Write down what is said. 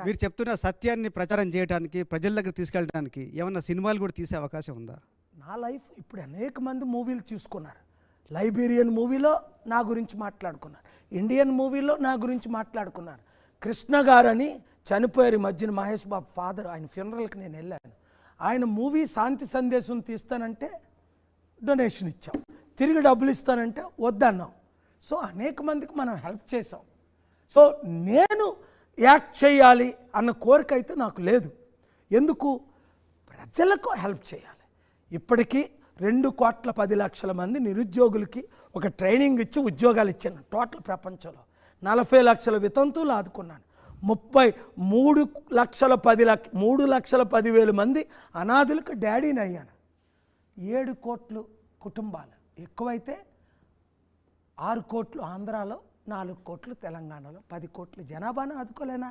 మీరు చెప్తున్న సత్యాన్ని ప్రచారం చేయడానికి, ప్రజల దగ్గర తీసుకెళ్ళడానికి ఏమన్నా సినిమాలు కూడా తీసే అవకాశం ఉందా? నా లైఫ్ ఇప్పుడు అనేక మంది మూవీలు చూసుకున్నారు. లైబీరియన్ మూవీలో నా గురించి మాట్లాడుకున్నారు, ఇండియన్ మూవీలో నా గురించి మాట్లాడుకున్నారు. కృష్ణ గారని చనిపోయారు ఈ మధ్యన, మహేష్ బాబు ఫాదర్, ఆయన ఫ్యూనరల్కి నేను వెళ్ళాను. ఆయన మూవీ శాంతి సందేశం తీస్తానంటే డొనేషన్ ఇచ్చాం, తిరిగి డబ్బులు ఇస్తానంటే వద్దన్నాం. సో అనేక మందికి మనం హెల్ప్ చేసాం. సో నేను యాక్ట్ చేయాలి అన్న కోరిక అయితే నాకు లేదు. ఎందుకు? ప్రజలకు హెల్ప్ చేయాలి. ఇప్పటికీ 2,10,00,000 మంది నిరుద్యోగులకి ఒక ట్రైనింగ్ ఇచ్చి ఉద్యోగాలు ఇచ్చాను. టోటల్ ప్రపంచంలో 40 లక్షల వితంతువులు ఆదుకున్నాను. 3,10,000 మంది అనాథులకు డాడీని అయ్యాను. 7 కోట్ల కుటుంబాలు, ఎక్కువైతే 6 కోట్లు ఆంధ్రాలో, 4 కోట్లు తెలంగాణలో, 10 కోట్ల జనాభాను ఆదుకోలేనా?